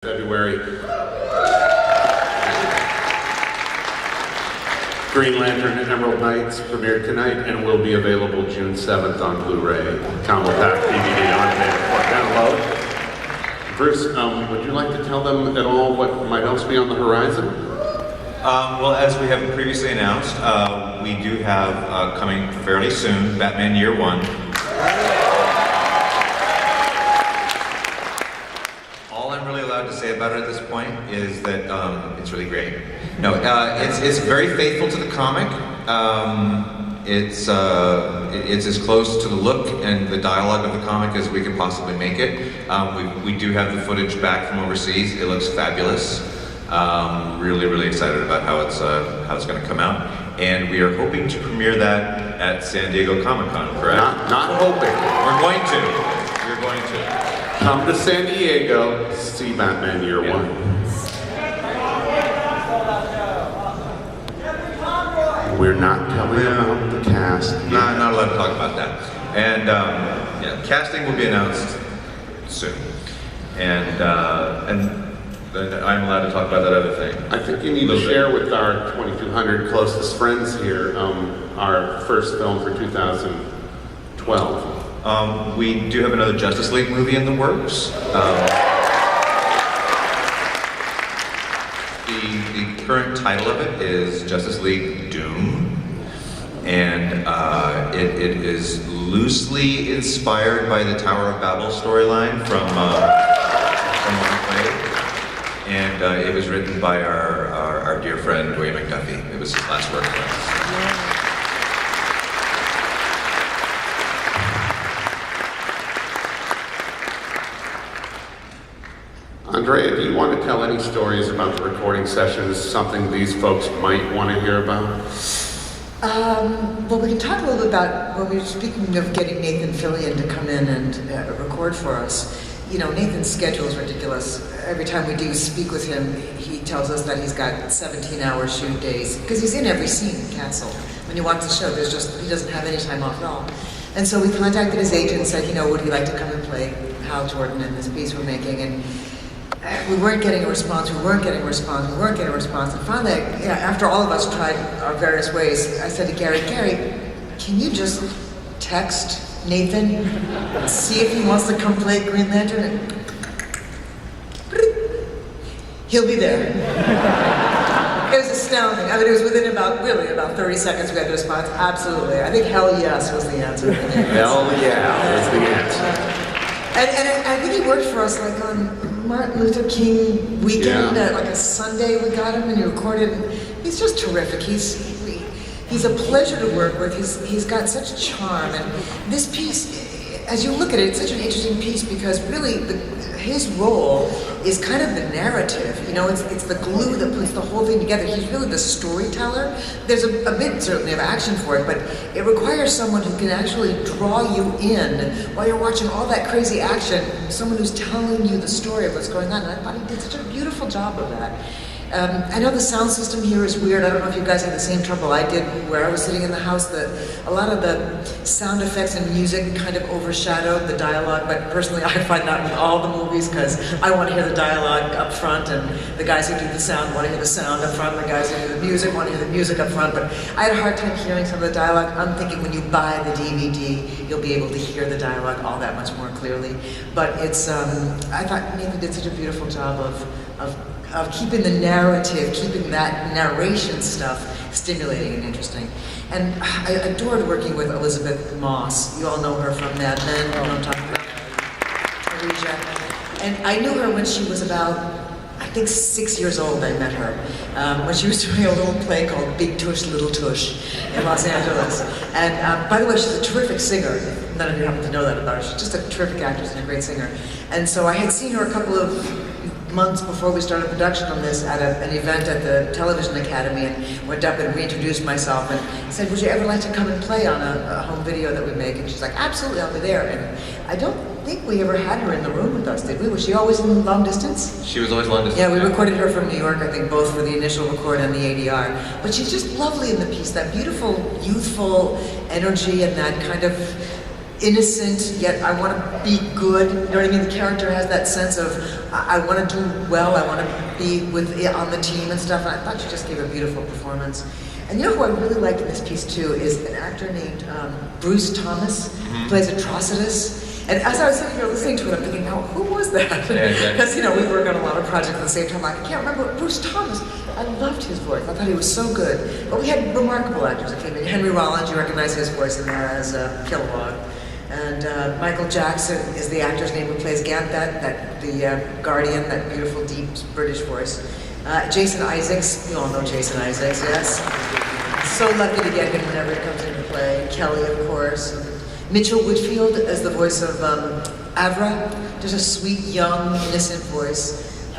February. Green Lantern and Emerald Knights premiered tonight and will be available June 7th on Blu-ray, Compact DVD on demand for download. Bruce, would you like to tell them at all what might else be on the horizon? Well, as we have previously announced, we do have coming fairly soon, Batman Year One. All I'm really allowed to say about it at this point is that it's really great. No, it's very faithful to the comic. It's as close to the look and the dialogue of the comic as we can possibly make it. We do have the footage back from overseas. It looks fabulous. Really excited about how it's going to come out, and we are hoping to premiere that at San Diego ComicCon. Correct? Not hoping. We're going to. We're going to. Come to San Diego, see Batman Year One. We're not telling about the cast. Not allowed to talk about that. And yeah, casting will be announced soon. And then I'm allowed to talk about that other thing. I think you need to share with our 2,200 closest friends here our first film for 2012. We do have another Justice League movie in the works. The current title of it is Justice League Doom, and it is loosely inspired by the Tower of Babel storyline from and it was written by our dear friend Dwayne McDuffie. It was his last work for us. Andrea, do you want to tell any stories about the recording sessions, something these folks might want to hear about? Well, we can talk a little bit about, when we were speaking of getting Nathan Fillion to come in and record for us. You know, Nathan's schedule is ridiculous. Every time we do speak with him, he tells us that he's got 17-hour shoot days, because he's in every scene in Castle. When you watch the show, he doesn't have any time off at all. And so we contacted his agent and said, you know, would he like to come and play Hal Jordan in this piece we're making? And we weren't getting a response. And finally, after all of us tried our various ways, I said to Gary, can you just text Nathan and see if he wants to come play Green Lantern? And he'll be there. It was astounding. I mean, it was within about 30 seconds we had the response. Absolutely. I think hell yes was the answer. Hell yeah was the answer. And I think he worked for us like on Martin Luther King weekend, like a Sunday we got him and he recorded. He's just terrific. He's a pleasure to work with. He's got such charm, and this piece, as you look at it, it's such an interesting piece because really his role is kind of the narrative. You know, it's the glue that puts the whole thing together. He's really the storyteller. There's a bit certainly of action for it, but it requires someone who can actually draw you in while you're watching all that crazy action. Someone who's telling you the story of what's going on. And I thought he did such a beautiful job of that. I know the sound system here is weird. I don't know if you guys had the same trouble I did where I was sitting in the house. A lot of the sound effects and music kind of overshadowed the dialogue, but personally I find that with all the movies because I want to hear the dialogue up front, and the guys who do the sound want to hear the sound up front, and the guys who do the music want to hear the music up front, but I had a hard time hearing some of the dialogue. I'm thinking when you buy the DVD, you'll be able to hear the dialogue all that much more clearly. But it's, I thought Nathan did such a beautiful job of keeping the narrative, keeping that narration stuff stimulating and interesting. And I adored working with Elizabeth Moss. You all know her from Mad Men, you know what I'm talking about? Aresia. And I knew her when she was about, I think 6 years old. I met her when she was doing a little play called Big Tush, Little Tush in Los Angeles. And by the way, she's a terrific singer. None of you happen to know that about her. She's just a terrific actress and a great singer. And so I had seen her a couple of months before we started production on this at an event at the Television Academy, and went up and reintroduced myself and said, would you ever like to come and play on a home video that we make? And she's like, absolutely, I'll be there. And I don't think we ever had her in the room with us, did we? Was she always in long distance? She was always long distance. Yeah, we recorded her from New York, I think, both for the initial record and the ADR. But she's just lovely in the piece, that beautiful, youthful energy and that kind of innocent, yet I want to be good. You know what I mean? The character has that sense of, I want to do well, I want to be on the team and stuff, and I thought she just gave a beautiful performance. And you know who I really liked in this piece too is an actor named Bruce Thomas, who plays Atrocitus. And as I was sitting here listening to it, I'm thinking, now, who was that? Because, you know, we work on a lot of projects at the same time. I can't remember. Bruce Thomas, I loved his voice. I thought he was so good. But we had remarkable actors that came in. Henry Rollins, you recognize his voice in there as Kilowog. And Michael Jackson is the actor's name who plays Ganthet, the Guardian, that beautiful, deep British voice. Jason Isaacs, you all know Jason Isaacs, yes? So lucky to get him whenever he comes into play. Kelly, of course. Mitchell Whitfield as the voice of Avra. Just a sweet, young, innocent voice.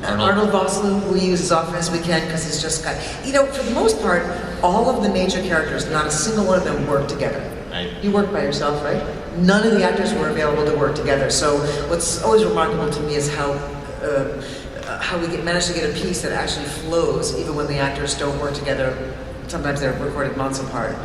Arnold Vosloo, who we use as often as we can because he's just got, you know, for the most part, all of the major characters, not a single one of them work together. Right. You work by yourself, right? None of the actors were available to work together. So what's always remarkable to me is how we manage to get a piece that actually flows, even when the actors don't work together. Sometimes they're recorded months apart.